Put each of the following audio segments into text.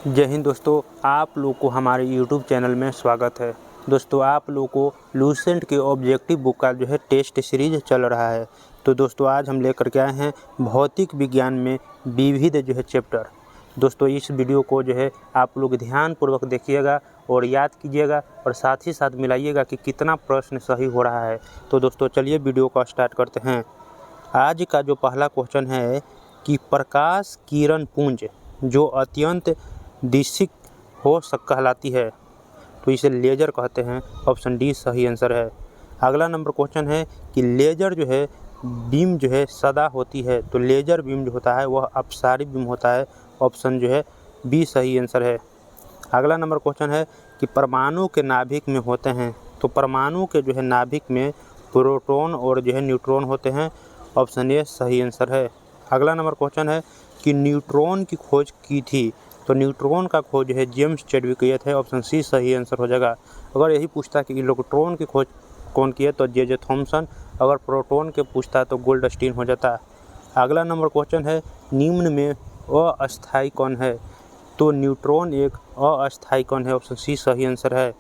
जय हिंद दोस्तों, आप लोग को हमारे YouTube चैनल में स्वागत है। दोस्तों, आप लोग को लूसेंट के ऑब्जेक्टिव बुक का टेस्ट सीरीज चल रहा है। तो दोस्तों, आज हम लेकर के आए हैं भौतिक विज्ञान में विविध चैप्टर। दोस्तों, इस वीडियो को आप लोग ध्यानपूर्वक देखिएगा और याद कीजिएगा और साथ ही साथ मिलाइएगा कि कितना प्रश्न सही हो रहा है। तो दोस्तों, चलिए वीडियो को स्टार्ट करते हैं। आज का जो पहला क्वेश्चन है कि प्रकाश किरण पुंज जो अत्यंत दिशिक कहलाती है, तो इसे लेजर कहते हैं। ऑप्शन डी सही आंसर है। अगला नंबर क्वेश्चन है कि लेजर बीम सदा होती है, तो लेजर बीम जो होता है वह अपसारी बीम होता है। ऑप्शन बी सही आंसर है। अगला नंबर क्वेश्चन है कि परमाणु के नाभिक में होते हैं, तो परमाणु के नाभिक में प्रोटॉन और न्यूट्रॉन होते हैं। ऑप्शन ए सही आंसर है। अगला नंबर क्वेश्चन है कि न्यूट्रॉन की खोज की थी, तो न्यूट्रॉन का खोज जेम्स चैडविक किए थे। ऑप्शन सी सही आंसर हो जाएगा। अगर यही पूछता कि इलेक्ट्रॉन की खोज कौन किए, तो जे थॉमसन। अगर प्रोटॉन के पूछता तो गोल्डस्टीन हो जाता। अगला नंबर क्वेश्चन है निम्न में अस्थायी कण है, तो न्यूट्रॉन एक अस्थायी कण है। ऑप्शन सी सही आंसर है।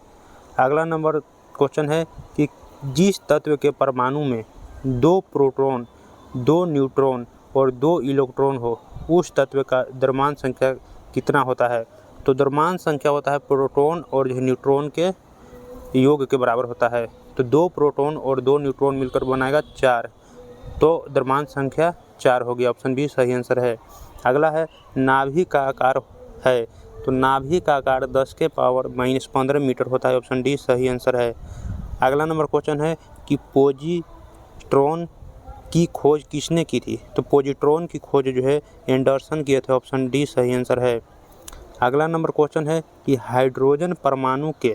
अगला नंबर क्वेश्चन है कि जिस तत्व के परमाणु में 2 प्रोटॉन, 2 न्यूट्रॉन और 2 इलेक्ट्रॉन हो, उस तत्व का द्रव्यमान संख्या कितना होता है। तो द्रव्यमान संख्या होता है प्रोटॉन और न्यूट्रॉन के योग के बराबर होता है। तो 2 प्रोटॉन और 2 न्यूट्रॉन मिलकर बनाएगा 4, तो द्रव्यमान संख्या 4 होगी। ऑप्शन बी सही आंसर है। अगला है नाभि का आकार है, तो नाभि का आकार 10⁻⁻15 मीटर होता है। ऑप्शन डी सही आंसर है। अगला नंबर क्वेश्चन है कि पॉजिट्रॉन की खोज किसने की थी, तो पॉजिट्रॉन की खोज एंडरसन किए थे। ऑप्शन डी सही आंसर है। अगला नंबर क्वेश्चन है कि हाइड्रोजन परमाणु के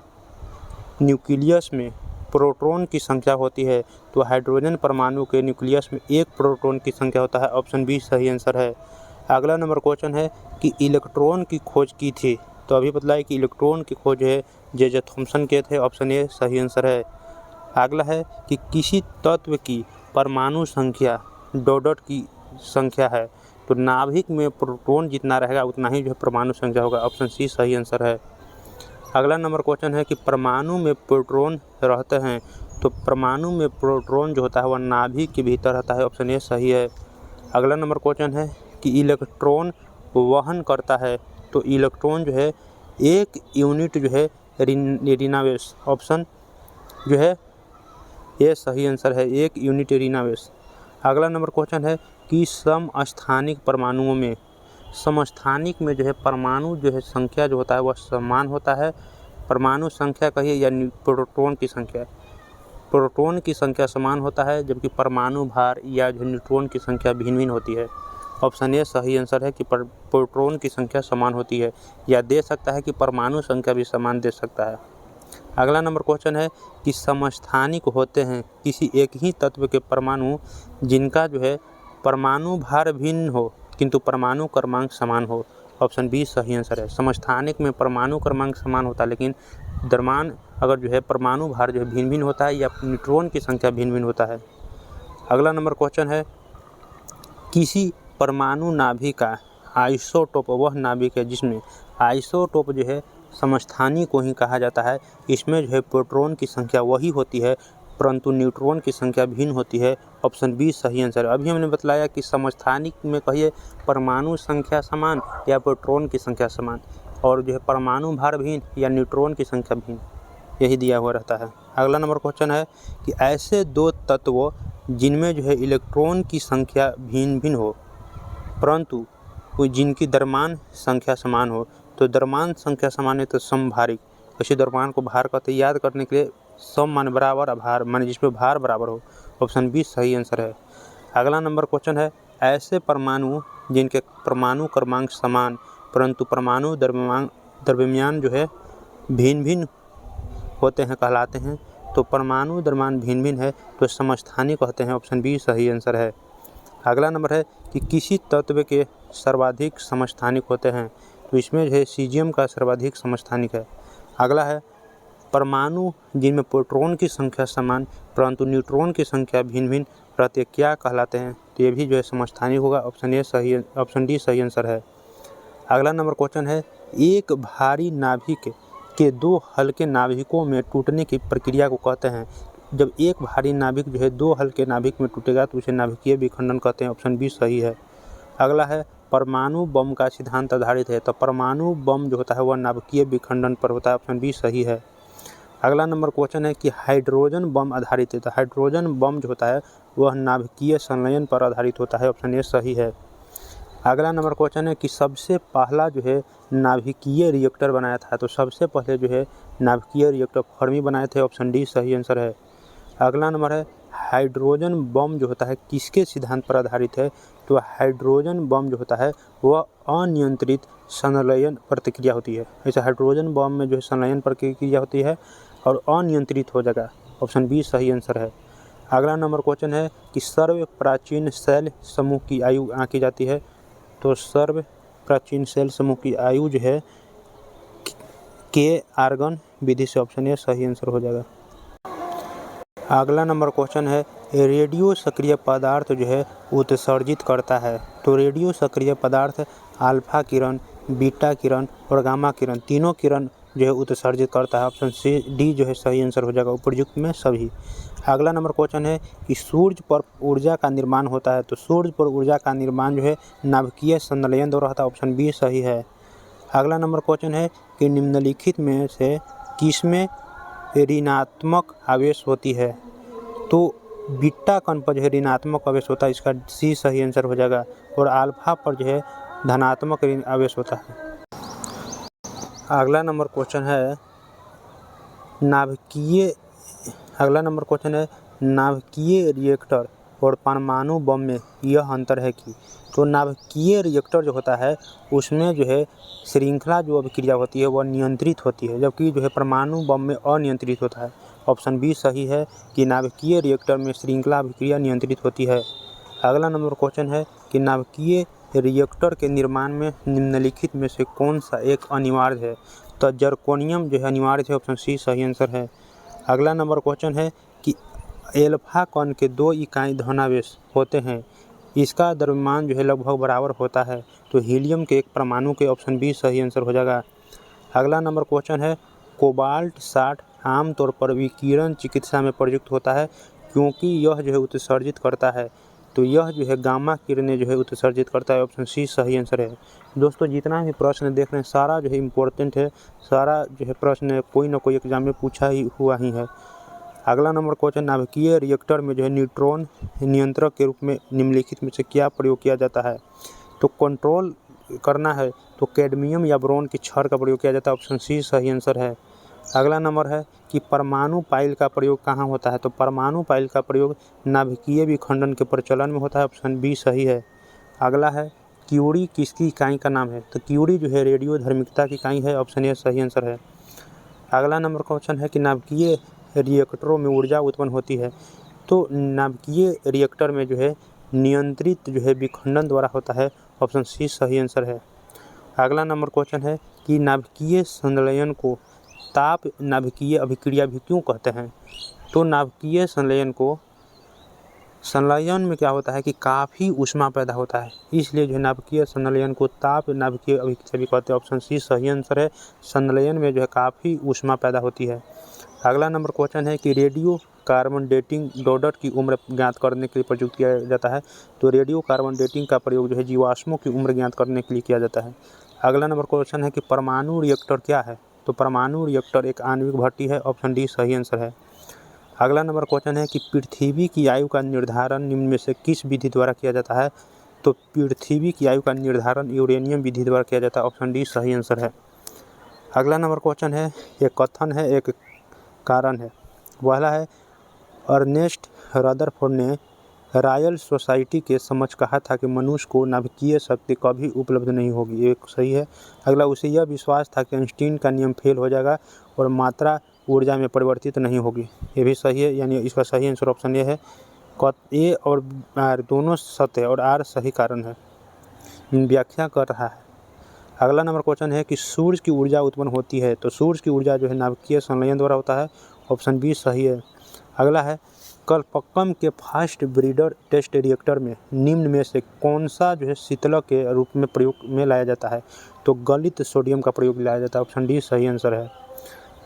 न्यूक्लियस में प्रोटॉन की संख्या होती है, तो हाइड्रोजन परमाणु के न्यूक्लियस में 1 प्रोटॉन की संख्या होता है। ऑप्शन बी सही आंसर है। अगला नंबर क्वेश्चन है कि इलेक्ट्रॉन की खोज की थी, तो अभी बतलाए कि इलेक्ट्रॉन की खोज जे थॉमसन किए थे। ऑप्शन ए सही आंसर है। अगला है कि किसी तत्व की परमाणु संख्या डॉट की संख्या है, तो नाभिक में प्रोटॉन जितना रहेगा उतना ही परमाणु संख्या होगा। ऑप्शन सी सही आंसर है। अगला नंबर क्वेश्चन है कि परमाणु में प्रोटॉन रहते हैं, तो परमाणु में प्रोटॉन जो होता है वह नाभिक के भीतर रहता है। ऑप्शन ए सही है। अगला नंबर क्वेश्चन है कि इलेक्ट्रॉन वहन करता है, तो इलेक्ट्रॉन 1 यूनिट ऋणावेश। ऑप्शन ये सही आंसर है, 1 यूनिट ऋणावेश। अगला नंबर क्वेश्चन है कि समस्थानिक परमाणुओं में, समस्थानिक में परमाणु संख्या जो होता है वह समान होता है। परमाणु संख्या कहिए या प्रोटॉन की संख्या, प्रोटॉन की संख्या समान होता है, जबकि परमाणु भार या न्यूट्रॉन की संख्या भिन्न भिन्न होती है। ऑप्शन ए सही आंसर है कि प्रोटॉन की संख्या समान होती है, या दे सकता है कि परमाणु संख्या भी समान दे सकता है। अगला नंबर क्वेश्चन है कि समस्थानिक होते हैं किसी एक ही तत्व के परमाणु जिनका परमाणु भार भिन्न हो किंतु परमाणु क्रमांक समान हो। ऑप्शन बी सही आंसर है। समस्थानिक में परमाणु क्रमांक समान होता है, लेकिन द्रव्यमान अगर परमाणु भार भिन्न भिन्न होता है या न्यूट्रॉन की संख्या भिन्न भिन्न होता है। अगला नंबर क्वेश्चन है किसी परमाणु नाभिक का आइसोटोप वह नाभिक है जिसमें आइसोटोप समस्थानिक को ही कहा जाता है। इसमें प्रोटॉन की संख्या वही होती है, परंतु न्यूट्रॉन की संख्या भिन्न होती है। ऑप्शन बी सही आंसर है। अभी हमने बतलाया कि समस्थानिक में कहिए परमाणु संख्या समान या प्रोटॉन की संख्या समान, और परमाणु भार भिन्न या न्यूट्रॉन की संख्या भिन्न, यही दिया हुआ रहता है। अगला नंबर क्वेश्चन है कि ऐसे 2 तत्वों जिनमें इलेक्ट्रॉन की संख्या भिन्न भिन्न हो परंतु जिनकी द्रव्यमान संख्या समान हो, तो द्रव्यमान संख्या समान है तो समभारिक। ऐसे द्रव्यमान को भार कहते हैं। याद करने के लिए सम मान बराबर भार माने जिसमें भार बराबर हो। ऑप्शन बी सही आंसर है। अगला नंबर क्वेश्चन है ऐसे परमाणु जिनके परमाणु क्रमांक समान परंतु परमाणु द्रव्यमान भिन्न भिन्न होते हैं कहलाते हैं, तो परमाणु द्रव्यमान भिन्न भिन्न है तो समस्थानिक कहते हैं। ऑप्शन बी सही आंसर है। अगला नंबर है कि किसी तत्व के सर्वाधिक समस्थानिक होते हैं, तो इसमें सीजियम का सर्वाधिक समस्थानिक है। अगला है परमाणु जिनमें प्रोटॉन की संख्या समान परंतु न्यूट्रॉन की संख्या भिन्न भिन्न रहती है क्या कहलाते हैं, तो ये भी समस्थानिक होगा। ऑप्शन डी सही आंसर है। अगला नंबर क्वेश्चन है, एक भारी नाभिक के दो हल्के नाभिकों में टूटने की प्रक्रिया को कहते हैं। जब एक भारी नाभिक जो है दो हल्के नाभिक में टूटेगा तो उसे नाभिकीय विखंडन कहते हैं। ऑप्शन बी सही है। अगला है, परमाणु बम का सिद्धांत आधारित है। तो परमाणु बम जो होता है वह नाभिकीय विखंडन पर होता है। ऑप्शन बी सही है। अगला नंबर क्वेश्चन है कि हाइड्रोजन बम आधारित है। तो हाइड्रोजन बम जो होता है वह नाभिकीय संलयन पर आधारित होता है। ऑप्शन ए सही है। अगला नंबर क्वेश्चन है कि सबसे पहला जो है नाभिकीय रिएक्टर बनाया था। तो सबसे पहले जो है नाभिकीय रिएक्टर फर्मी बनाए थे। ऑप्शन डी सही आंसर है। अगला नंबर है, हाइड्रोजन बम जो होता है किसके सिद्धांत पर आधारित है। तो हाइड्रोजन बम जो होता है वह अनियंत्रित संलयन प्रतिक्रिया होती है। ऐसे हाइड्रोजन बम में जो है संलयन प्रतिक्रिया होती है और अनियंत्रित हो जाएगा। ऑप्शन बी सही आंसर है। अगला नंबर क्वेश्चन है कि सर्व प्राचीन सेल समूह की आयु आंकी जाती है। तो सर्व प्राचीन सेल समूह की आयु जो है के आर्गन विधि से। ऑप्शन ए सही आंसर हो जाएगा। अगला नंबर क्वेश्चन है, रेडियो सक्रिय पदार्थ जो है उत्सर्जित करता है। तो रेडियो सक्रिय पदार्थ अल्फा किरण, बीटा किरण और गामा किरण तीनों किरण जो है उत्सर्जित करता है। ऑप्शन सी डी जो है सही आंसर हो जाएगा उपयुक्त में सभी। अगला नंबर क्वेश्चन है कि सूर्य पर ऊर्जा का निर्माण होता है। तो सूर्य पर ऊर्जा का निर्माण जो है नाभिकीय संलयन द्वारा होता है। ऑप्शन बी सही है। अगला नंबर क्वेश्चन है कि निम्नलिखित में से किसमें ऋणात्मक आवेश होती है। तो बीटा कण पर जो है ऋणात्मक आवेश होता है। इसका सी सही आंसर हो जाएगा। और अल्फा पर जो है धनात्मक आवेश होता है। अगला नंबर क्वेश्चन है नाभिकीय रिएक्टर और परमाणु बम में यह अंतर है कि। तो नाभिकीय रिएक्टर जो होता है उसमें जो है श्रृंखला जो अभिक्रिया होती है वह नियंत्रित होती है, जबकि जो है परमाणु बम में अनियंत्रित होता है। ऑप्शन बी सही है कि नाभिकीय रिएक्टर में श्रृंखला अभिक्रिया नियंत्रित होती है। अगला नंबर क्वेश्चन है कि नाभिकीय रिएक्टर के निर्माण में निम्नलिखित में से कौन सा एक अनिवार्य है। तो जर्कोनियम जो है अनिवार्य है। ऑप्शन सी सही आंसर है। अगला नंबर क्वेश्चन है कि एल्फा कण के दो इकाई धनावेश होते हैं, इसका द्रव्यमान जो है लगभग बराबर होता है। तो हीलियम के एक परमाणु के। ऑप्शन बी सही आंसर हो जाएगा। अगला नंबर क्वेश्चन है, कोबाल्ट 60 आमतौर पर विकिरण चिकित्सा में प्रयुक्त होता है क्योंकि यह जो है उत्सर्जित करता है। तो यह जो है गामा किरणें जो है उत्सर्जित करता है। ऑप्शन सी सही आंसर है। दोस्तों जितना भी प्रश्न देख रहे हैं सारा जो है इम्पोर्टेंट है। सारा जो है प्रश्न कोई ना कोई एग्जाम में पूछा ही हुआ ही है। अगला नंबर क्वेश्चन, नाभिकीय रिएक्टर में जो है न्यूट्रॉन नियंत्रक के रूप में निम्नलिखित में से क्या प्रयोग किया जाता है। तो कंट्रोल करना है तो कैडमियम या बोरॉन की छड़ का प्रयोग किया जाता है। ऑप्शन सी सही आंसर है। अगला नंबर है कि परमाणु पाइल का प्रयोग कहाँ होता है। तो परमाणु पाइल का प्रयोग नाभिकीय विखंडन के प्रचलन में होता है। ऑप्शन बी सही है। अगला है, क्यूरी किसकी इकाई का नाम है। तो क्यूरी जो है रेडियो धर्मिकता की इकाई है। ऑप्शन ए सही आंसर है। अगला नंबर क्वेश्चन है कि नाभिकीय रिएक्टरों में ऊर्जा उत्पन्न होती है। तो नाभिकीय रिएक्टर में जो है नियंत्रित जो है विखंडन द्वारा होता है। ऑप्शन सी सही आंसर है। अगला नंबर क्वेश्चन है कि नाभिकीय संलयन को ताप नाभिकीय अभिक्रिया भी क्यों कहते हैं। तो नाभिकीय संलयन में क्या होता है कि काफ़ी ऊष्मा पैदा होता है, इसलिए जो है नाभिकीय संलयन को ताप नाभिकीय अभिक्रिया भी कहते हैं। ऑप्शन सी सही आंसर है। संलयन में जो है काफ़ी ऊष्मा पैदा होती है। अगला नंबर क्वेश्चन है कि रेडियो कार्बन डेटिंग डोडट की उम्र ज्ञात करने के लिए प्रयुक्त किया जाता है। तो रेडियो कार्बन डेटिंग का प्रयोग जो है जीवाश्मों की उम्र ज्ञात करने के लिए किया जाता है। अगला नंबर क्वेश्चन है कि परमाणु रिएक्टर क्या है। तो परमाणु रिएक्टर एक आणविक भट्टी है। ऑप्शन डी सही आंसर है। अगला नंबर क्वेश्चन है कि पृथ्वी की आयु का निर्धारण निम्न में से किस विधि द्वारा किया जाता है। तो पृथ्वी की आयु का निर्धारण यूरेनियम विधि द्वारा किया जाता है। ऑप्शन डी सही आंसर है। अगला नंबर क्वेश्चन है, एक कथन है एक कारण है। पहला है, अर्नेस्ट रदरफोर्ड ने रॉयल सोसाइटी के समक्ष कहा था कि मनुष्य को नाभिकीय शक्ति कभी उपलब्ध नहीं होगी। ये सही है। अगला, उसे यह विश्वास था कि आइंस्टीन का नियम फेल हो जाएगा और मात्रा ऊर्जा में परिवर्तित नहीं होगी। ये भी सही है, यानी इसका सही आंसर ऑप्शन ये है। ए और आर दोनों सत्य है और आर सही कारण है, व्याख्या कर रहा है। अगला नंबर क्वेश्चन है कि सूर्य की ऊर्जा उत्पन्न होती है। तो सूर्य की ऊर्जा जो है नाभिकीय संलयन द्वारा होता है। ऑप्शन बी सही है। अगला है, कलपक्कम के फास्ट ब्रीडर टेस्ट रिएक्टर में निम्न में से कौन सा जो है शीतलक के रूप में प्रयोग में लाया जाता है? तो गलित सोडियम का प्रयोग लाया जाता है। ऑप्शन डी सही आंसर है।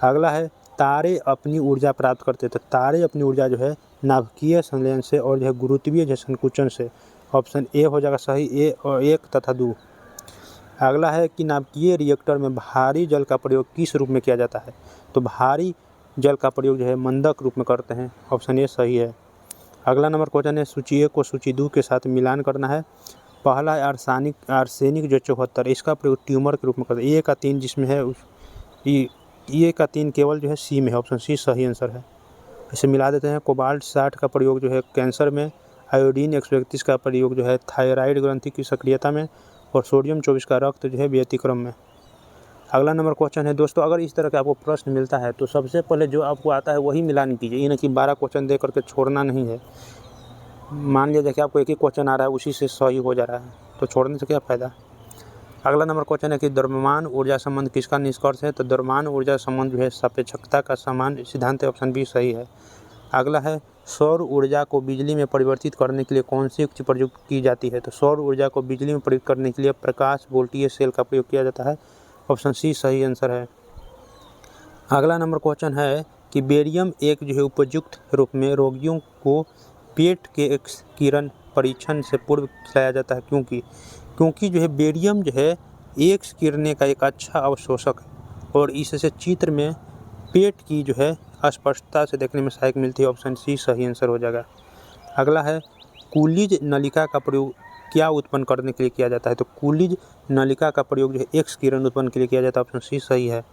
अगला है तारे अपनी ऊर्जा प्राप्त करते हैं। तो तारे अपनी ऊर्जा जो है नाभिकीय संलयन से और जो है गुरुत्वीय जो संकुचन से। ऑप्शन ए हो जाएगा सही, ए और 1 तथा 2। अगला है कि नाभिकीय रिएक्टर में भारी जल का प्रयोग किस रूप में किया जाता है? तो भारी जल का प्रयोग जो है मंदक रूप में करते हैं। ऑप्शन ए सही है। अगला नंबर क्वेश्चन है सूची 1 को सूची 2 के साथ मिलान करना है। पहला है आर्सेनिक जो 74, इसका प्रयोग ट्यूमर के रूप में करते हैं। ए का 3 जिसमें है ए का 3 केवल जो है सी में है। ऑप्शन सी सही आंसर है। इसे मिला देते हैं। कोबाल्ट 60 का प्रयोग जो है कैंसर में, आयोडीन 131 का प्रयोग जो है थायराइड ग्रंथि की सक्रियता में, और सोडियम 24 का रक्त जो है व्यतिक्रम में। अगला नंबर क्वेश्चन है दोस्तों, अगर इस तरह का आपको प्रश्न मिलता है तो सबसे पहले जो आपको आता है वही मिलान कीजिए, ये ना कि 12 क्वेश्चन दे करके छोड़ना नहीं है। मान लिया जाए कि आपको एक ही क्वेश्चन आ रहा है, उसी से सही हो जा रहा है, तो छोड़ने से क्या फ़ायदा। अगला नंबर क्वेश्चन है कि द्रव्यमान ऊर्जा संबंध किसका निष्कर्ष है? तो द्रव्यमान ऊर्जा संबंध जो है सापेक्षता का समान सिद्धांत है। ऑप्शन बी सही है। अगला है सौर ऊर्जा को बिजली में परिवर्तित करने के लिए कौन सी युक्ति प्रयुक्त की जाती है? तो सौर ऊर्जा को बिजली में प्रयुक्त करने के लिए प्रकाश वोल्टीय सेल का प्रयोग किया जाता है। ऑप्शन सी सही आंसर है। अगला नंबर क्वेश्चन है कि बेरियम एक जो है उपयुक्त रूप में रोगियों को पेट के एक्स किरण परीक्षण से पूर्व खिलाया जाता है, क्योंकि जो है बेरियम जो है एक्स किरणें का एक अच्छा अवशोषक है और इससे चित्र में पेट की जो है स्पष्टता से देखने में सहायक मिलती है। ऑप्शन सी सही आंसर हो जाएगा। अगला है कूलिज नलिका का प्रयोग क्या उत्पन्न करने के लिए किया जाता है? तो कूलिज नलिका का प्रयोग जो है एक्स किरण उत्पन्न के लिए किया जाता है। ऑप्शन सी सही है।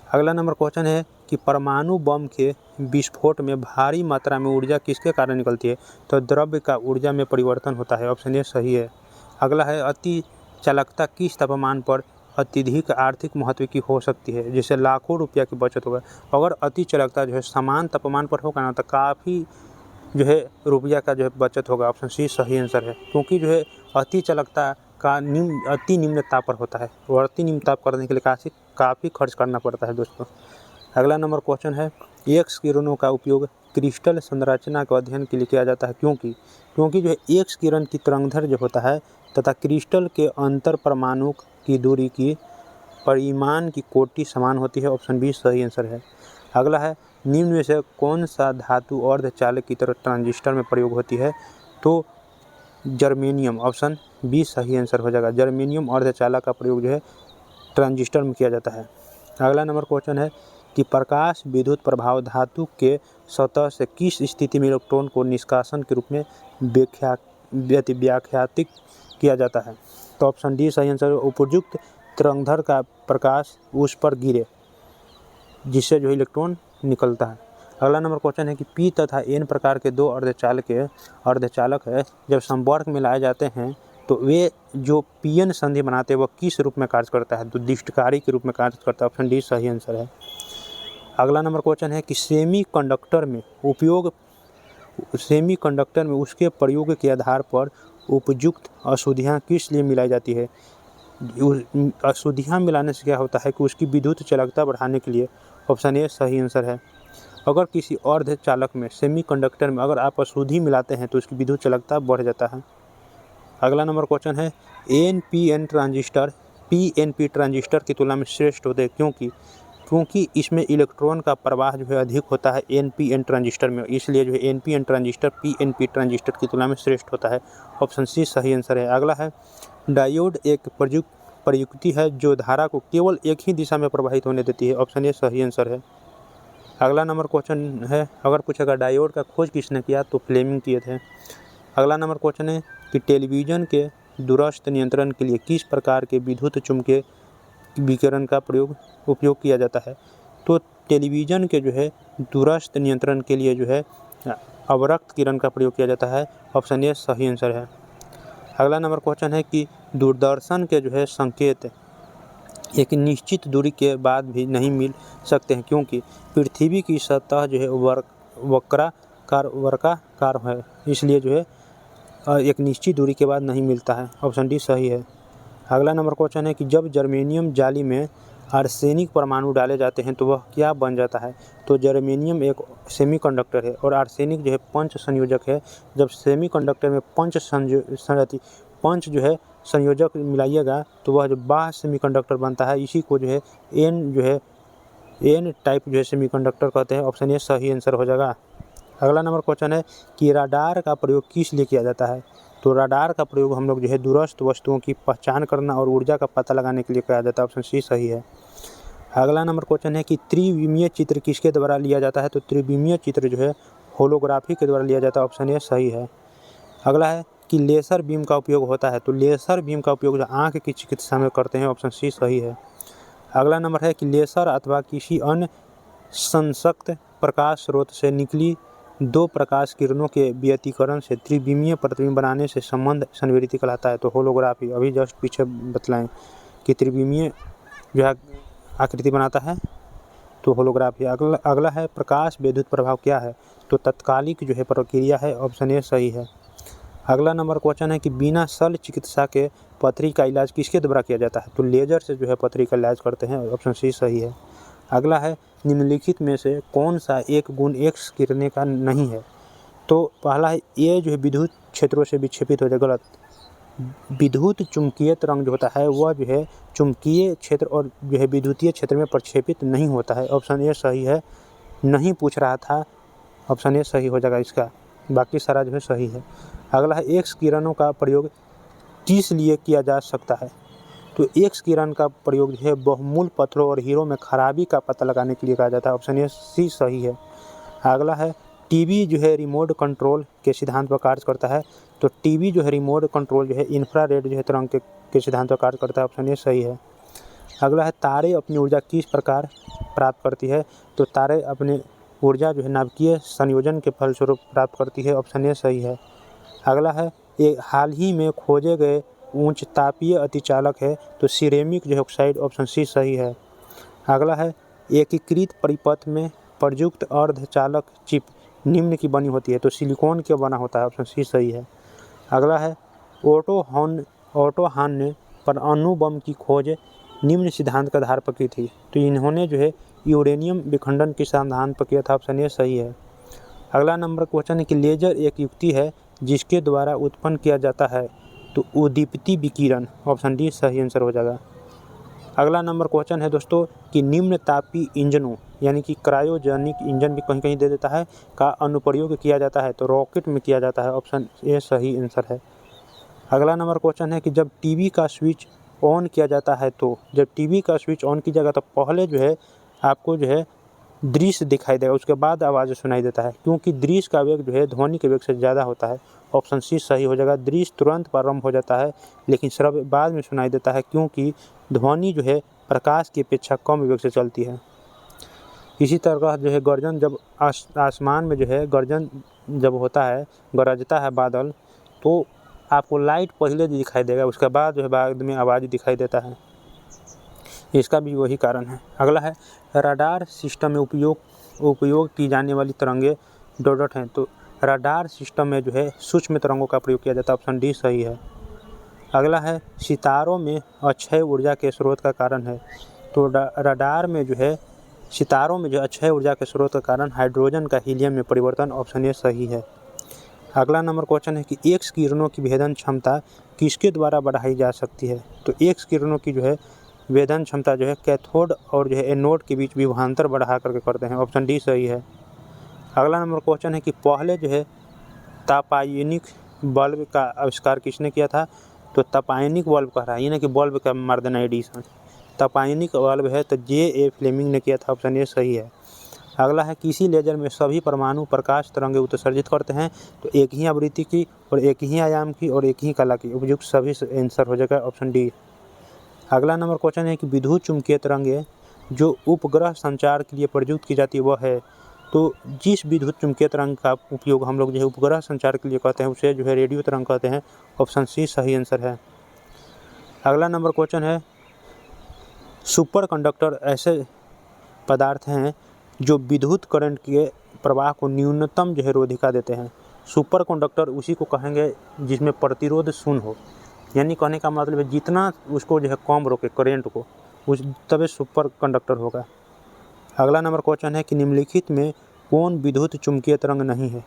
अगला नंबर क्वेश्चन है कि परमाणु बम के विस्फोट में भारी मात्रा में ऊर्जा किसके कारण निकलती है? तो द्रव्य का ऊर्जा में परिवर्तन होता है। ऑप्शन ए सही है। अगला है अति चालकता किस तापमान पर अत्यधिक आर्थिक महत्व की हो सकती है, जिससे लाखों रुपया की बचत होगा? अगर अति चालकता जो है समान तापमान पर होगा ना तो काफ़ी जो है रुपया का जो है बचत होगा। ऑप्शन सी सही आंसर है, क्योंकि जो है अति चालकता का अति निम्न ताप पर होता है और अति निम्न ताप करने के लिए काफ़ी खर्च करना पड़ता है दोस्तों। अगला नंबर क्वेश्चन है एक्स किरणों का उपयोग क्रिस्टल संरचना के अध्ययन के लिए किया जाता है, क्योंकि जो है एक्स किरण की तरंगदैर्घ्य जो होता है तथा क्रिस्टल के अंतर परमाणु की दूरी की परिमाण की कोटि समान होती है। ऑप्शन बी सही आंसर है। अगला है निम्न में से कौन सा धातु अर्धचालक की तरह ट्रांजिस्टर में प्रयोग होती है? तो जर्मेनियम। ऑप्शन बी सही आंसर हो जाएगा। जर्मेनियम अर्धचालक का प्रयोग जो है ट्रांजिस्टर में किया जाता है। अगला नंबर क्वेश्चन है कि प्रकाश विद्युत प्रभाव धातु के सतह से किस स्थिति में इलेक्ट्रॉन को निष्कासन के रूप में व्याख्यातित किया जाता है? तो ऑप्शन डी सही आंसर। उपयुक्त तरंगदैर्घ्य का प्रकाश उस पर गिरे जिससे जो इलेक्ट्रॉन निकलता है। अगला नंबर क्वेश्चन है कि पी तथा एन प्रकार के दो अर्धचालक है जब संपर्क में लाए जाते हैं तो वे जो पीएन संधि बनाते हैं वह किस रूप में कार्य करता है? तो दिष्टकारी के रूप में कार्य करता है। ऑप्शन डी सही आंसर है। अगला नंबर क्वेश्चन है कि सेमीकंडक्टर में उसके प्रयोग के आधार पर उपयुक्त अशुद्धियाँ किस लिए मिलाई जाती है? अशुद्धियाँ मिलाने से क्या होता है कि उसकी विद्युत चालकता बढ़ाने के लिए। ऑप्शन ए सही आंसर है। अगर किसी अर्धचालक में सेमीकंडक्टर में अगर आप अशुद्धि मिलाते हैं तो उसकी विद्युत चालकता बढ़ जाता है। अगला नंबर क्वेश्चन है एनपीएन ट्रांजिस्टर पीएनपी ट्रांजिस्टर की तुलना में श्रेष्ठ होते हैं, क्योंकि इसमें इलेक्ट्रॉन का प्रवाह जो है अधिक होता है एनपीएन ट्रांजिस्टर में, इसलिए जो है एनपीएन ट्रांजिस्टर पीएनपी ट्रांजिस्टर की तुलना में श्रेष्ठ होता है। ऑप्शन सी सही आंसर है। अगला है डायोड एक प्रयुक्ति है जो धारा को केवल एक ही दिशा में प्रवाहित होने देती है। ऑप्शन ए सही आंसर है। अगला नंबर क्वेश्चन है अगर पूछेगा डायोड का खोज किसने किया तो फ्लेमिंग किए थे। अगला नंबर क्वेश्चन है कि टेलीविज़न के दूरस्थ नियंत्रण के लिए किस प्रकार के विद्युत चुम्बकीय विकिरण का उपयोग किया जाता है? तो टेलीविज़न के जो है दूरस्थ नियंत्रण के लिए जो है अवरक्त किरण का प्रयोग किया जाता है। ऑप्शन ए सही आंसर है। अगला नंबर क्वेश्चन है कि दूरदर्शन के जो है संकेत एक निश्चित दूरी के बाद भी नहीं मिल सकते हैं, क्योंकि पृथ्वी की सतह जो है वर्गाकार है, इसलिए जो है एक निश्चित दूरी के बाद नहीं मिलता है। ऑप्शन डी सही है। अगला नंबर क्वेश्चन है कि जब जर्मेनियम जाली में आर्सेनिक परमाणु डाले जाते हैं तो वह क्या बन जाता है? तो जर्मेनियम एक सेमीकंडक्टर है और आर्सेनिक जो है पंच संयोजक है। जब सेमीकंडक्टर में पंच जो है संयोजक मिलाइएगा तो वह जो बाह्य सेमीकंडक्टर बनता है, इसी को जो है एन टाइप जो है सेमीकंडक्टर कहते हैं। ऑप्शन ए सही आंसर हो जाएगा। अगला नंबर क्वेश्चन है कि राडार का प्रयोग किस लिए किया जाता है? तो राडार का प्रयोग हम लोग जो है दूरस्थ वस्तुओं की पहचान करना और ऊर्जा का पता लगाने के लिए किया जाता है। ऑप्शन सी सही है। अगला नंबर क्वेश्चन है कि त्रिविमीय चित्र किसके द्वारा लिया जाता है? तो त्रिविमीय चित्र जो है होलोग्राफी के द्वारा लिया जाता है। ऑप्शन ए सही है। अगला है कि लेसर बीम का उपयोग होता है? तो लेसर बीम का उपयोग आँख की चिकित्सा में करते हैं। ऑप्शन सी सही है। अगला नंबर है कि लेसर अथवा किसी अन्य संसक्त प्रकाश स्रोत से निकली दो प्रकाश किरणों के व्यतिकरण से त्रिविमीय प्रतिबिंब बनाने से संबंध संवेदित कहलाता है। तो होलोग्राफी अभी जस्ट पीछे बतलाएं कि त्रिविमीय जो है आकृति बनाता है तो होलोग्राफी। अगला है प्रकाश विद्युत प्रभाव क्या है? तो तत्कालिक जो है प्रक्रिया है। ऑप्शन ए सही है। अगला नंबर क्वेश्चन है कि बिना शल्य चिकित्सा के पथरी का इलाज किसके द्वारा किया जाता है? तो लेजर से जो है पथरी का इलाज करते हैं। ऑप्शन सी सही है। अगला है निम्नलिखित में से कौन सा एक गुण एक्स किरणें का नहीं है? तो पहला है ये जो है विद्युत क्षेत्रों से विक्षेपित हो जाए, गलत। विद्युत चुंबकीय तरंग जो होता है वह जो है चुंबकीय क्षेत्र और जो है विद्युतीय क्षेत्र में प्रक्षेपित नहीं होता है। ऑप्शन ए सही है। नहीं पूछ रहा था, ऑप्शन ए सही हो जाएगा इसका, बाकी सारा जो है सही है। अगला है एक्स किरणों का प्रयोग किस लिए किया जा सकता है? तो एक्स किरण का प्रयोग जो है बहुमूल्य पत्थरों और हीरों में खराबी का पता लगाने के लिए किया जाता है। ऑप्शन ए सी सही है। अगला है टीवी जो है रिमोट कंट्रोल के सिद्धांत पर कार्य करता है? तो टीवी जो है रिमोट कंट्रोल जो है इंफ्रारेड जो है तरंग के सिद्धांत पर कार्य करता है। ऑप्शन ए सही है। अगला है तारे अपनी ऊर्जा किस प्रकार प्राप्त करती है? तो तारे अपने ऊर्जा जो है नाभिकीय संयोजन के फलस्वरूप प्राप्त करती है। ऑप्शन ए सही है। अगला है एक हाल ही में खोजे गए उच्च तापीय अतिचालक है? तो सिरेमिक जो है ऑक्साइड। ऑप्शन सी सही है। अगला है एकीकृत परिपथ में प्रयुक्त अर्धचालक चिप निम्न की बनी होती है? तो सिलिकॉन के बना होता है। ऑप्शन सी सही है। अगला है ओटो हान ने परमाणु बम की खोज निम्न सिद्धांत के आधार पर की थी? तो इन्होंने जो है यूरेनियम विखंडन के सिद्धांत पर किया था। ऑप्शन ए सही है। अगला नंबर क्वेश्चन है कि लेजर एक युक्ति है जिसके द्वारा उत्पन्न किया जाता है? तो उद्दीपित विकिरण। ऑप्शन डी सही आंसर हो जाएगा। अगला नंबर क्वेश्चन है दोस्तों कि निम्न तापी इंजनों यानी कि क्रायोजेनिक इंजन भी कहीं कहीं दे देता है का अनुप्रयोग किया जाता है? तो रॉकेट में किया जाता है। ऑप्शन ए सही आंसर है। अगला नंबर क्वेश्चन है कि जब टीवी का स्विच ऑन किया जाता है, तो जब टीवी का स्विच ऑन किया जाएगा तो पहले जो है आपको जो है दृश्य दिखाई देगा, उसके बाद आवाज़ सुनाई देता है, क्योंकि दृश्य का वेग जो है ध्वनि के वेग से ज़्यादा होता है। ऑप्शन सी सही हो जाएगा। दृश्य तुरंत प्रारंभ हो जाता है लेकिन श्रव्य बाद में सुनाई देता है, क्योंकि ध्वनि जो है प्रकाश की अपेक्षा कम वेग से चलती है। इसी तरह जो है गर्जन जब आसमान में जो है गर्जन जब होता है, गरजता है बादल, तो आपको लाइट पहले दिखाई देगा, उसके बाद जो है बाद में आवाज़ दिखाई देता है। इसका भी वही कारण है। अगला है रडार सिस्टम में उपयोग की जाने वाली तरंगे डॉट हैं? तो रडार सिस्टम में जो है सूक्ष्म तरंगों का प्रयोग किया जाता है। ऑप्शन डी सही है। अगला है सितारों में अक्षय ऊर्जा के स्रोत का कारण है? तो रडार में जो है सितारों में जो अक्षय ऊर्जा के स्रोत का कारण हाइड्रोजन का हीलियम में परिवर्तन। ऑप्शन ए सही है। अगला नंबर क्वेश्चन है कि एक्स किरणों की भेदन क्षमता किसके द्वारा बढ़ाई जा सकती है? तो एक्स किरणों की जो है वेदन क्षमता जो है कैथोड और जो है एनोड के बीच विभवांतर बढ़ा करके करते हैं। ऑप्शन डी सही है। अगला नंबर क्वेश्चन है कि पहले जो है तापायनिक बल्ब का आविष्कार किसने किया था? तो तापायनिक बल्ब कह रहा है, यानी कि बल्ब का मर्दना एडिशन। तापायनिक बल्ब है तो जे फ्लेमिंग ने किया था। ऑप्शन ए सही है। अगला है किसी लेजर में सभी परमाणु प्रकाश तरंगें उत्सर्जित करते हैं? तो एक ही आवृत्ति की और एक ही आयाम की और एक ही कला की। उपयुक्त सभी आंसर हो जाएगा। Option D. अगला नंबर क्वेश्चन है कि विद्युत चुम्बकीय तरंगें जो उपग्रह संचार के लिए प्रयुक्त की जाती है वह है? तो जिस विद्युत चुम्बकीय तरंग का उपयोग हम लोग जो है उपग्रह संचार के लिए कहते हैं उसे जो है रेडियो तरंग कहते हैं। ऑप्शन सी सही आंसर है। अगला नंबर क्वेश्चन है सुपर कंडक्टर ऐसे पदार्थ हैं जो विद्युत करंट के प्रवाह को न्यूनतम जो है रोधिका देते हैं? सुपर कंडक्टर उसी को कहेंगे जिसमें प्रतिरोध शून्य हो, यानी कहने का मतलब है जितना उसको जो है कम रोके करेंट को, उस तभी सुपर कंडक्टर होगा। अगला नंबर क्वेश्चन है कि निम्नलिखित में कौन विद्युत चुम्बकीय तरंग नहीं है।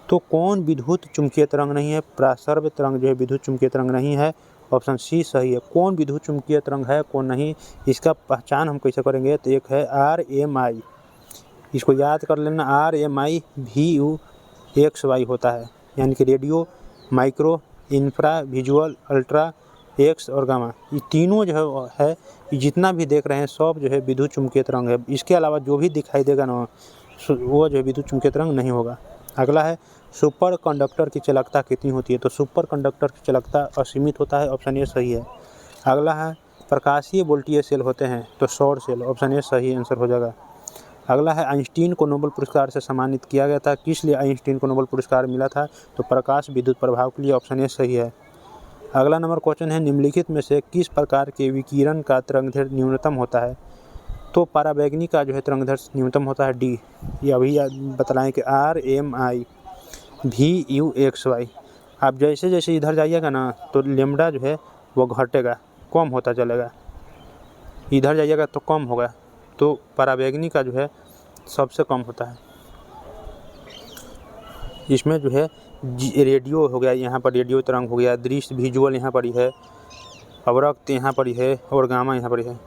तो कौन विद्युत चुम्बकीय तरंग नहीं है? प्रासर्व तरंग जो है विद्युत चुम्बकीय तरंग नहीं है। ऑप्शन सी सही है। कौन विद्युत चुम्बकीय तरंग है कौन नहीं, इसका पहचान हम कैसे करेंगे? तो एक है RMI, इसको याद कर लेना। RMI VUXY होता है, यानी कि radio, micro, infra, visual, ultra, x और गामा। ये तीनों जो है जितना भी देख रहे हैं सब जो है विद्युत चुम्बकीय तरंग है। इसके अलावा जो भी दिखाई देगा ना वो जो है विद्युत चुम्बकीय तरंग नहीं होगा। अगला है सुपर कंडक्टर की चालकता कितनी होती है? तो सुपर कंडक्टर की चालकता असीमित होता है। ऑप्शन ए सही है। अगला है प्रकाशीय वोल्टीय सेल होते हैं तो सौर सेल। ऑप्शन ए सही आंसर हो जाएगा। अगला है आइंस्टीन को नोबेल पुरस्कार से सम्मानित किया गया था, किस लिए आइंस्टीन को नोबेल पुरस्कार मिला था? तो प्रकाश विद्युत प्रभाव के लिए। ऑप्शन ए सही है। अगला नंबर क्वेश्चन है निम्नलिखित में से किस प्रकार के विकिरण का तरंगदैर्घ्य न्यूनतम होता है? तो पराबैंगनी का जो है तरंगदैर्घ्य न्यूनतम होता है डी। ये अभी बतलाएं कि RMI VUXY। आप जैसे जैसे इधर जाइएगा ना तो लेमडा जो है वो घटेगा, कम होता चलेगा। इधर जाइएगा तो कम होगा, तो पराबैंगनी का जो है सबसे कम होता है। इसमें जो है रेडियो हो गया, यहाँ पर रेडियो तरंग हो गया, दृश्य विजुअल यहाँ पर ही है, अवरक्त यहाँ पर ही है और गामा यहाँ पर ही है।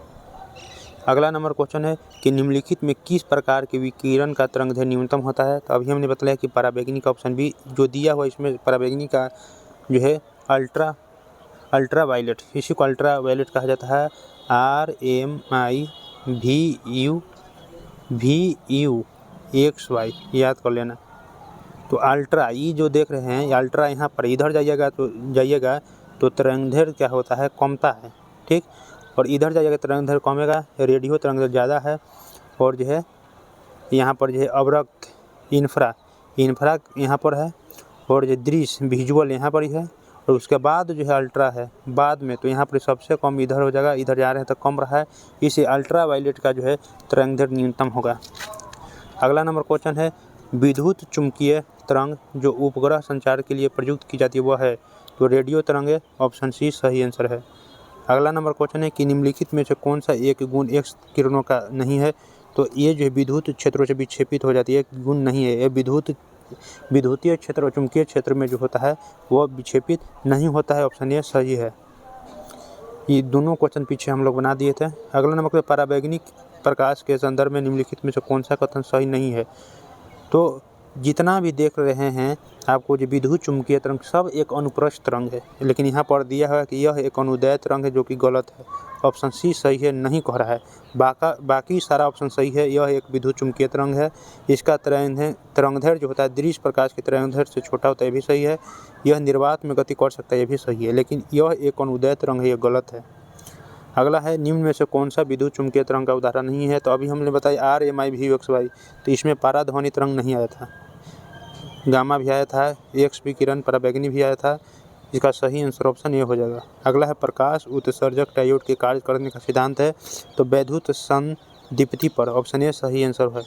अगला नंबर क्वेश्चन है कि निम्नलिखित में किस प्रकार के विकिरण का तरंगदैर्घ्य न्यूनतम होता है? तो अभी हमने बताया कि पराबैंगनी का। ऑप्शन बी जो दिया हुआ इसमें पराबैंगनी का जो है अल्ट्रा वायलेट, इसी को अल्ट्रा वायलेट कहा जाता है। RMI VUXY याद कर लेना। तो अल्ट्रा ये जो देख रहे हैं अल्ट्रा यहाँ पर इधर जाइएगा तो तरंगदैर्घ्य क्या होता है? कमता है, ठीक। और इधर जाइएगा तरंगदैर्घ्य कमेगा, रेडियो तरंगदैर्घ्य ज़्यादा है। और जो है यहाँ पर जो है अवरक्त इंफ्रा यहाँ पर है, और जो दृश्य विजुअल यहाँ पर ही है, और उसके बाद जो है अल्ट्रा है बाद में। तो यहाँ पर सबसे कम इधर हो जाएगा, इधर जा रहे हैं तो कम रहा है, इसे अल्ट्रा वायलेट का जो है तरंगदैर्घ्य न्यूनतम होगा। अगला नंबर क्वेश्चन है विद्युत चुम्बकीय तरंग जो उपग्रह संचार के लिए प्रयुक्त की जाती है वह है? तो रेडियो तरंग है। ऑप्शन सी सही आंसर है। अगला नंबर क्वेश्चन है कि निम्नलिखित में से कौन सा एक गुण एक्स किरणों का नहीं है? तो ये जो है विद्युत क्षेत्रों से विक्षेपित हो जाती है, गुण नहीं है। ये विद्युतीय क्षेत्र और चुंबकीय क्षेत्र में जो होता है वह विक्षेपित नहीं होता है। ऑप्शन ए सही है। ये दोनों क्वेश्चन पीछे हम लोग बना दिए थे। अगला नंबर पे पराबैंगनिक प्रकाश के संदर्भ में निम्नलिखित में से कौन सा कथन सही नहीं है? तो जितना भी देख रहे हैं आपको जो विद्युत चुम्बकीय तरंग सब एक अनुप्रस्थ तरंग है, लेकिन यहाँ पर दिया है कि यह एक अनुदैर्घ्य तरंग है, जो कि गलत है। ऑप्शन सी सही है, नहीं कह रहा है। बाकी सारा ऑप्शन सही है। यह एक विद्युत चुम्बकीय तरंग है। इसका तरंगदैर्घ्य जो होता है दृश्य प्रकाश के तरंगदैर्घ्य से छोटा होता है, ये भी सही है। यह निर्वात में गति कर सकता है, ये भी सही है। लेकिन यह एक अनुदैर्घ्य तरंग है, यह गलत है। अगला है निम्न में से कौन सा विद्युत चुम्बकीय तरंग का उदाहरण नहीं है? तो अभी हमने बताया RMI VUXY, तो इसमें पाराध्वनि तरंग नहीं आया था। गामा भी आया था, एक्स विकिरण पराबैंगनी भी आया था। इसका सही आंसर ऑप्शन ए हो जाएगा। अगला है प्रकाश उत्सर्जक डायोड के कार्य करने का सिद्धांत है? तो वैद्युत संदीप्ति पर। ऑप्शन ए सही आंसर है।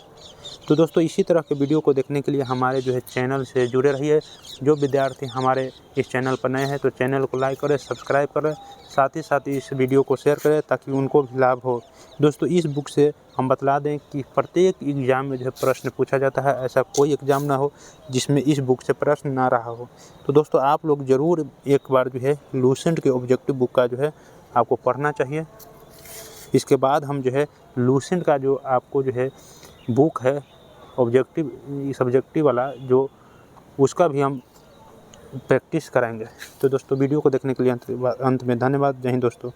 तो दोस्तों इसी तरह के वीडियो को देखने के लिए हमारे जो है चैनल से जुड़े रहिए। जो विद्यार्थी हमारे इस चैनल पर नए हैं तो चैनल को लाइक करें, सब्सक्राइब करें, साथ ही इस वीडियो को शेयर करें ताकि उनको भी लाभ हो। दोस्तों इस बुक से हम बतला दें कि प्रत्येक एग्ज़ाम में जो है प्रश्न पूछा जाता है, ऐसा कोई एग्ज़ाम ना हो जिसमें इस बुक से प्रश्न ना रहा हो। तो दोस्तों आप लोग ज़रूर एक बार जो है लूसेंट के ऑब्जेक्टिव बुक का जो है आपको पढ़ना चाहिए। इसके बाद हम जो है लूसेंट का जो आपको जो है बुक है सब्जेक्टिव वाला जो उसका भी हम प्रैक्टिस कराएंगे। तो दोस्तों वीडियो को देखने के लिए अंत में धन्यवाद। जय हिंद दोस्तों।